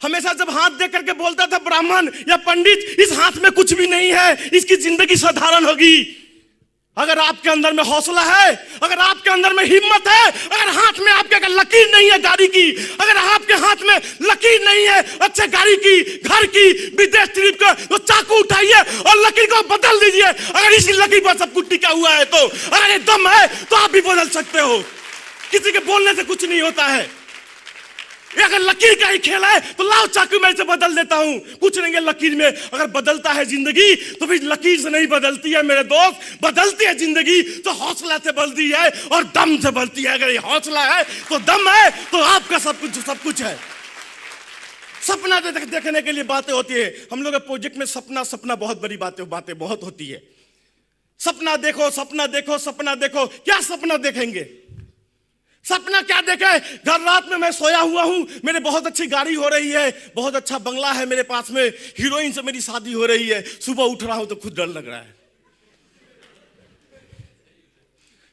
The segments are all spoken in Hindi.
हमेशा जब हाथ दे करके बोलता था ब्राह्मण या पंडित, इस हाथ में कुछ भी नहीं है, इसकी जिंदगी साधारण होगी। अगर आपके अंदर में हौसला है, अगर आपके अंदर में हिम्मत है, अगर हाथ में आपके अगर लकीर नहीं है गाड़ी की, अगर आपके हाथ में लकीर नहीं है अच्छे गाड़ी की, घर की, विदेश ट्रिप का, तो चाकू उठाइए और लकीर को बदल दीजिए। अगर इसी लकीर पर सब कुछ टिका हुआ है तो, अगर ये दम है तो आप भी बदल सकते हो। किसी के बोलने से कुछ नहीं होता है। ये अगर लकीर का ही खेल है तो लाओ चाकू मैं इसे बदल देता हूं, कुछ नहीं है लकीर में। अगर बदलता है जिंदगी तो फिर लकीर से नहीं बदलती है मेरे दोस्त, बदलती है जिंदगी तो हौसला से बढ़ती है और दम से बढ़ती है। अगर ये हौसला है तो दम है तो आपका सब कुछ है। सपना देखने के लिए बातें होती है। हम लोग प्रोजेक्ट में सपना बहुत बड़ी बातें बहुत होती है। सपना देखो, सपना देखो, सपना देखो। क्या सपना देखेंगे? सपना क्या देखे? घर रात में मैं सोया हुआ हूं, मेरे बहुत अच्छी गाड़ी हो रही है, बहुत अच्छा बंगला है मेरे पास में, हीरोइन से मेरी शादी हो रही है। सुबह उठ रहा हूं तो खुद डर लग रहा है।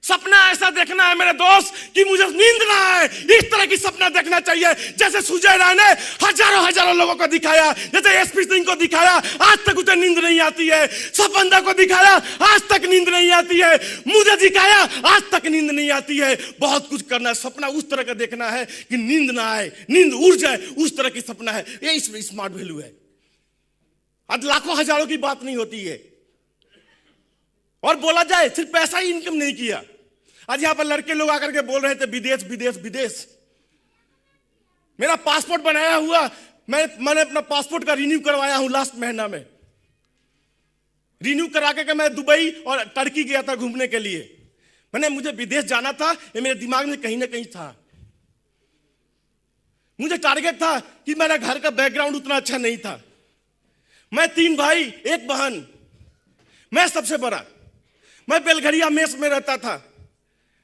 सपना ऐसा देखना है मेरे दोस्त कि मुझे नींद ना आए। इस तरह की सपना देखना चाहिए जैसे सुजय राय ने हजारों लोगों को दिखाया, जैसे एसपी सिंह को दिखाया, आज तक उसे नींद नहीं आती है। सपंदा को दिखाया, आज तक नींद नहीं आती है। मुझे दिखाया, आज तक नींद नहीं आती है। बहुत कुछ करना है। सपना उस तरह का देखना है कि नींद ना आए, नींद उड़ जाए, उस तरह की सपना है। ये इसमें स्मार्ट वैल्यू है। आज लाखों हजारों की बात नहीं होती है। और बोला जाए सिर्फ पैसा ही इनकम नहीं किया। आज यहां पर लड़के लोग आकर के बोल रहे थे विदेश विदेश विदेश। मेरा पासपोर्ट बनाया हुआ, मैंने अपना पासपोर्ट का रिन्यू करवाया हूं लास्ट महीना में। रिन्यू करा के मैं दुबई और टर्की गया था घूमने के लिए। मुझे विदेश जाना था, ये मेरे दिमाग में कहीं ना कहीं था। मुझे टारगेट था कि मेरा घर का बैकग्राउंड उतना अच्छा नहीं था। मैं 3 भाई 1 बहन, मैं सबसे बड़ा। मैं बेलघरिया मेस में रहता था।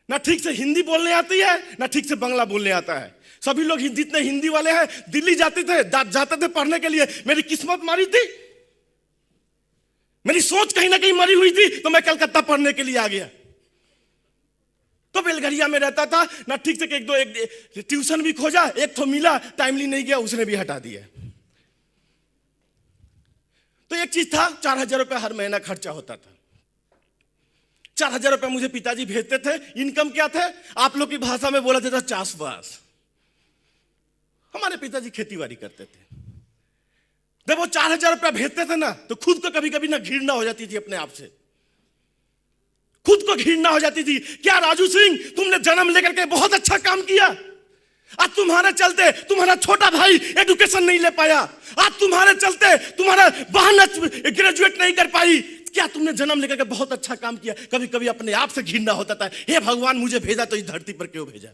ना ठीक से हिंदी बोलने आती है, ना ठीक से बांग्ला बोलने आता है। सभी लोग जितने हिंदी वाले हैं दिल्ली जाते थे पढ़ने के लिए। मेरी किस्मत मारी थी, मेरी सोच कहीं ना कहीं मरी हुई थी, तो मैं कलकत्ता पढ़ने के लिए आ गया। तो बेलघरिया में रहता था। ना ठीक से एक ट्यूशन भी खोजा, एक तो मिला, टाइमली नहीं गया, उसने भी हटा दिया। तो एक चीज था, 4000 रुपये हर महीना खर्चा होता था। 4000 रुपये मुझे पिताजी भेजते थे। इनकम क्या थे? आप लोग की भाषा में बोला जाता चासबास। हमारे पिताजी खेती बाड़ी करते थे। जब वो 4000 रुपया भेजते थे ना, तो खुद को कभी कभी ना घृणा हो जाती थी अपने आप से। खुद को घृणा हो जाती थी। क्या राजू सिंह, तुमने जन्म लेकर के बहुत अच्छा काम किया। आज तुम्हारे चलते तुम्हारा छोटा भाई एजुकेशन नहीं ले पाया। आज तुम्हारे चलते तुम्हारा बहन ग्रेजुएट नहीं कर पाई। क्या तुमने जन्म लेकर के बहुत अच्छा काम किया। कभी कभी अपने आप से घृणा होता था, हे भगवान मुझे भेजा तो इस धरती पर क्यों भेजा।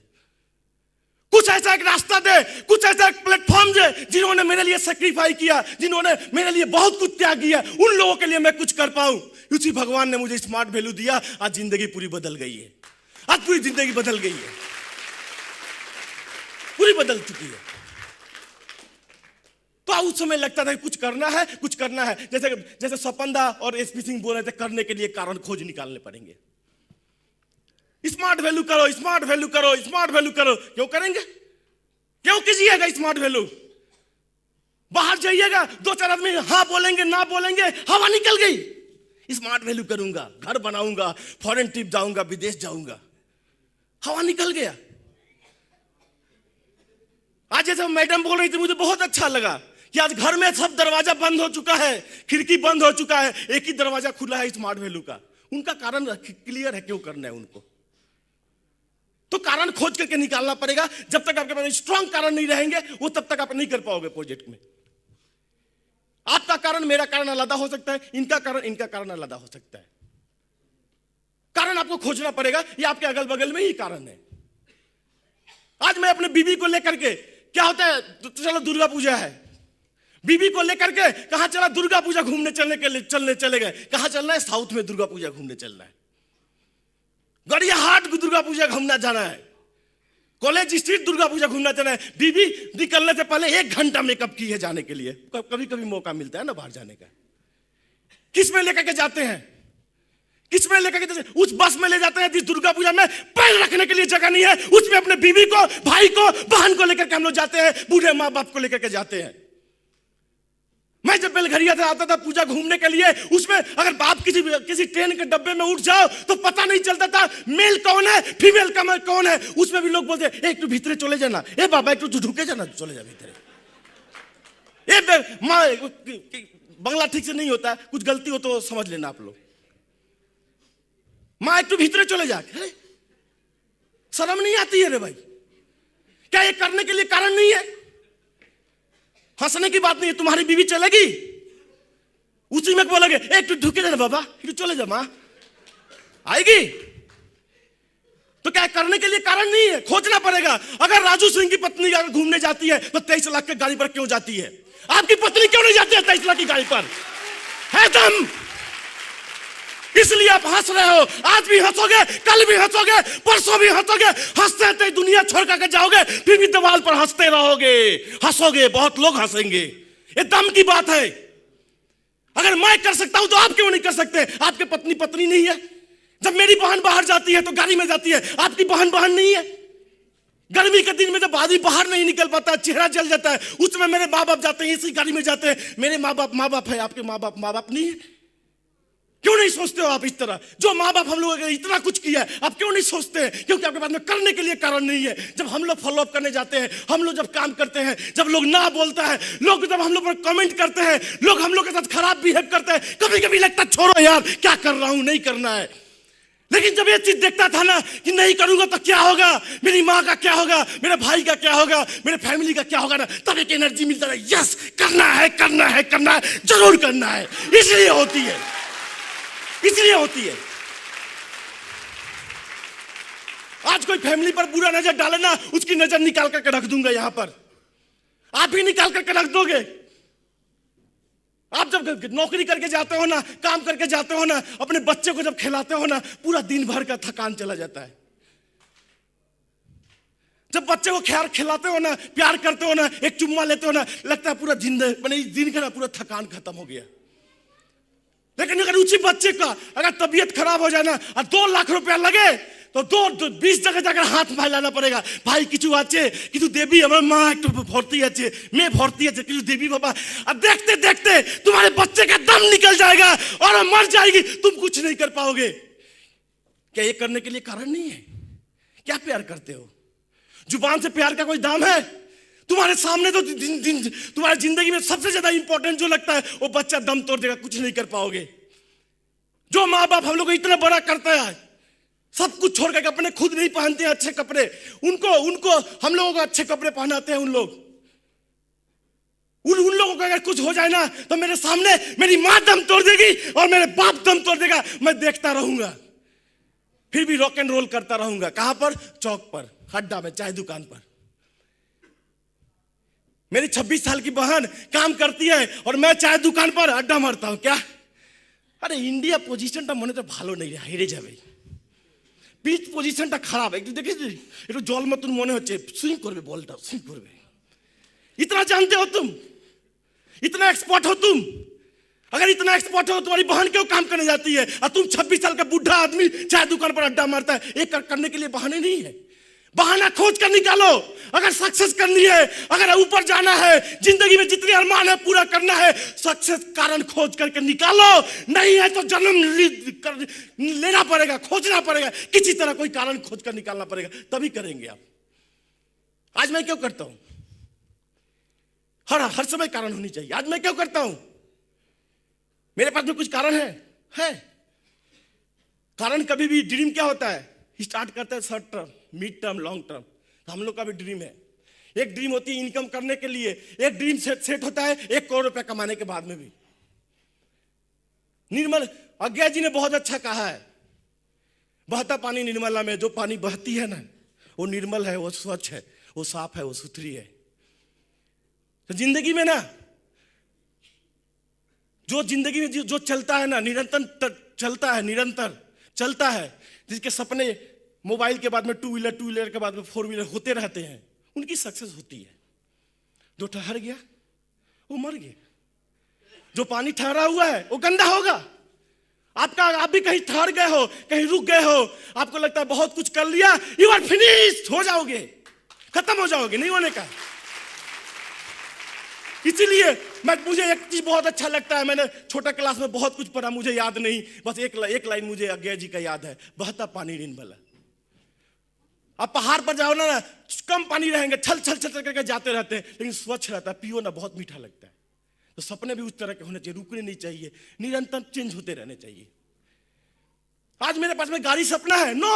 कुछ ऐसा एक रास्ता दे, कुछ ऐसा एक प्लेटफॉर्म दे, जिन्होंने मेरे लिए सेक्रीफाई किया, जिन्होंने मेरे लिए बहुत कुछ त्याग किया, उन लोगों के लिए मैं कुछ कर पाऊं। उसी भगवान ने मुझे स्मार्ट वैल्यू दिया। आज जिंदगी पूरी बदल गई है। आज पूरी जिंदगी बदल गई है, पूरी बदल चुकी है। तो उस समय लगता था कि कुछ करना है, कुछ करना है। जैसे सपंदा और एसपी सिंह बोल रहे थे, करने के लिए कारण खोज निकालने पड़ेंगे। स्मार्ट वैल्यू करो, स्मार्ट वैल्यू करो, स्मार्ट वैल्यू करो। क्यों करेंगे? क्यों कीजिएगा स्मार्ट वैल्यू? बाहर जाइएगा, 2-4 आदमी हाँ बोलेंगे ना बोलेंगे, हवा निकल गई। स्मार्ट वैल्यू करूंगा, घर बनाऊंगा, फॉरेन ट्रिप जाऊंगा, विदेश जाऊंगा, हवा निकल गया। आज जैसे मैडम बोल रही थी, मुझे बहुत अच्छा लगा कि आज घर में सब दरवाजा बंद हो चुका है, खिड़की बंद हो चुका है, एक ही दरवाजा खुला है स्मार्ट वैल्यू का। उनका कारण क्लियर है, क्यों करना है उनको। तो कारण खोज करके निकालना पड़ेगा। जब तक आपके पास स्ट्रांग कारण नहीं रहेंगे, वो तब तक आप नहीं कर पाओगे प्रोजेक्ट में। आपका कारण मेरा कारण अलग हो सकता है, इनका कारण अलग हो सकता है। कारण आपको खोजना पड़ेगा। ये आपके अगल बगल में ही कारण है। आज मैं अपने बीवी को लेकर के, क्या होता है, तो चलो दुर्गा पूजा है, बीवी को लेकर के कहां चला, दुर्गा पूजा घूमने चले गए। कहां चलना है? साउथ में दुर्गा पूजा घूमने चलना है। गड़िया हाट दुर्गा पूजा घूमना जाना है। कॉलेज स्ट्रीट दुर्गा पूजा घूमना जाना है। बीवी निकलने से पहले 1 घंटा मेकअप की है जाने के लिए। कभी कभी मौका मिलता है ना बाहर जाने का। किस में लेकर के जाते हैं? किस में लेकर के, जैसे उस बस में ले जाते हैं जिस दुर्गा पूजा में पैर रखने के लिए जगह नहीं है, उसमें अपने बीवी को, भाई को, बहन को लेकर के हम लोग जाते हैं, बूढ़े माँ बाप को लेकर के जाते हैं। मैं जब बेलघरिया से आता था पूजा घूमने के लिए, उसमें अगर बाप किसी ट्रेन के डब्बे में उठ जाओ तो पता नहीं चलता था मेल कौन है फीमेल कौन है। उसमें भी लोग बोलते एक तू भीतरे चले जाना, ए बाबा एक तू ढुके जाना, चले जा भीतरे। बंगला ठीक से नहीं होता, कुछ गलती हो तो समझ लेना आप लोग। माँ एक तू भीतरे चले जा, शर्म नहीं आती है रे भाई? क्या ये करने के लिए कारण नहीं है? हंसने की बात नहीं है। तुम्हारी बीवी चलेगी, उसी में बोलोगे एक तू ढुके जाना बाबा, फिर चले जा, मां आएगी। तो क्या करने के लिए कारण नहीं है? खोजना पड़ेगा। अगर राजू सिंह की पत्नी अगर घूमने जाती है तो 23 लाख की गाड़ी पर क्यों जाती है? आपकी पत्नी क्यों नहीं जाती है 23 लाख की गाड़ी पर? है दम, इसलिए आप हंस रहे हो। आज भी हंसोगे, कल भी हंसोगे, परसों भी हंसोगे। हंसते हंसते दुनिया छोड़ कर जाओगे, फिर भी दीवार पर हंसते रहोगे, हंसोगे, बहुत लोग हंसेंगे। ये दम की बात है। अगर मैं कर सकता हूं तो आप क्यों नहीं कर सकते? आपके पत्नी नहीं है? जब मेरी बहन बाहर जाती है तो गाड़ी में जाती है, आपकी बहन नहीं है? गर्मी के दिन में जब आदमी बाहर नहीं निकल पाता, चेहरा जल जाता है, उस समय मेरे माँ बाप जाते हैं, इसी गाड़ी में जाते हैं। मेरे माँ बाप है, आपके माँ बाप नहीं है? क्यों नहीं सोचते हो आप इस तरह? जो माँ बाप हम लोग इतना कुछ किया है, आप क्यों नहीं सोचते हैं? क्योंकि आपके पास में करने के लिए कारण नहीं है। जब हम लोग फॉलो अप करने जाते हैं, हम लोग जब काम करते हैं, जब लोग ना बोलता है, लोग जब हम लोग पर कमेंट करते हैं, लोग हम लोग के साथ खराब बिहेव करते हैं, कभी कभी लगता है छोड़ो यार, क्या कर रहा हूं, नहीं करना है। लेकिन जब ये चीज देखता था ना कि नहीं करूंगा तो क्या होगा, मेरी माँ का क्या होगा, मेरे भाई का क्या होगा, मेरे फैमिली का क्या होगा ना, तब एक एनर्जी मिलता है, यस करना है, जरूर करना है। इसलिए होती है। आज कोई फैमिली पर बुरा नजर डाले ना, उसकी नजर निकाल करके रख दूंगा यहां पर। आप भी निकाल करके रख दोगे। आप जब नौकरी करके जाते हो ना, काम करके जाते हो ना, अपने बच्चे को जब खिलाते हो ना, पूरा दिन भर का थकान चला जाता है। जब बच्चे को खिलाते हो ना, प्यार करते हो ना, एक चुम्मा लेते हो ना, लगता है पूरा दिन का पूरा थकान खत्म हो गया। लेकिन अगर उसी बच्चे का अगर तबीयत खराब हो जाए ना और 2 लाख रुपया लगे तो 20 जगह जाकर हाथ फैलाना पड़ेगा। भाई किचु आचे किचु देवी हमारे माँ एक भर्ती आचे, मैं भर्ती आचे, किचु देवी बाबा। अब देखते देखते तुम्हारे बच्चे का दम निकल जाएगा और मर जाएगी, तुम कुछ नहीं कर पाओगे। क्या ये करने के लिए कारण नहीं है? क्या प्यार करते हो? जुबान से प्यार का कोई दाम है? तुम्हारे सामने तो तुम्हारी जिंदगी में सबसे ज्यादा इंपॉर्टेंट जो लगता है वो बच्चा दम तोड़ देगा, कुछ नहीं कर पाओगे। जो माँ बाप हम लोग को इतना बड़ा करता है, सब कुछ छोड़ करके अपने खुद नहीं पहनते हैं अच्छे कपड़े, उनको हम लोगों को अच्छे कपड़े पहनाते हैं। उन लोगों को अगर कुछ हो जाए ना तो मेरे सामने मेरी माँ दम तोड़ देगी और मेरे बाप दम तोड़ देगा, मैं देखता रहूंगा, फिर भी रॉक एंड रोल करता रहूंगा। कहां पर? चौक पर, अड्डा में, चाय दुकान पर। मेरी 26 साल की बहन काम करती है और मैं चाय दुकान पर अड्डा मारता हूं। क्या? अरे इंडिया पोजिशनটা মনে তো ভালো নেই, হেরে যাবে। পিচ পজিশনটা খারাপ, একটু দেখেছিস একটু জল মতন মনে হচ্ছে, সুইং করবে, বলটা সুইং করবে। इतना जानते हो तुम? इतना एक्सपर्ट हो तुम? अगर इतना एक्सपर्ट हो, तुम्हारी बहन क्यों काम करने जाती है और तुम 26 साल का बुढ़ा आदमी चाय दुकान पर अड्डा मारता है? ये करने के लिए बहाने नहीं है, बहाना खोज कर निकालो। अगर सक्सेस करनी है, अगर ऊपर जाना है, जिंदगी में जितने अरमान है पूरा करना है, सक्सेस कारण खोज करके निकालो। नहीं है तो जन्म लेना पड़ेगा, खोजना पड़ेगा, किसी तरह कोई कारण खोज कर निकालना पड़ेगा, तभी करेंगे आप। आज मैं क्यों करता हूं? हर समय कारण होनी चाहिए। आज मैं क्यों करता हूं? मेरे पास में कुछ कारण है। कारण कभी भी ड्रीम क्या होता है? स्टार्ट करते हैं short term, mid term, long term. तो हम लोग का भी ड्रीम है। एक ड्रीम होती है इनकम करने के लिए, एक ड्रीम सेट होता है 1 करोड़ रुपया कमाने के बाद में भी। निर्मल अज्ञा जी ने बहुत अच्छा कहा है, बहता पानी निर्मला में, जो पानी बहती है ना वो निर्मल है, वो स्वच्छ है, वो साफ है, वो सुथरी है। तो जिंदगी में ना जो जिंदगी में जो चलता है ना, निरंतर चलता है, जिसके सपने मोबाइल के बाद में 2 व्हीलर के बाद में 4 व्हीलर होते रहते हैं, उनकी सक्सेस होती है। जो ठहर गया वो मर गया। जो पानी ठहरा हुआ है वो गंदा होगा। आप भी कहीं ठहर गए हो, कहीं रुक गए हो, आपको लगता है बहुत कुछ कर लिया, यू आर फिनिश्ड, हो जाओगे, खत्म हो जाओगे, नहीं होने का। इसीलिए मुझे एक चीज बहुत अच्छा लगता है, मैंने छोटा क्लास में बहुत कुछ पढ़ा, मुझे याद नहीं, बस एक लाइन मुझे अज्ञा जी का याद है, बहता पानी निर्मल। आप पहाड़ पर जाओ ना, कम पानी रहेंगे, छल छल छल करके जाते रहते हैं, लेकिन स्वच्छ रहता है, पियो ना, बहुत मीठा लगता है। तो सपने भी उस तरह के होने चाहिए, रुकने नहीं चाहिए, निरंतर चेंज होते रहने चाहिए। आज मेरे पास में गाड़ी सपना है, नो,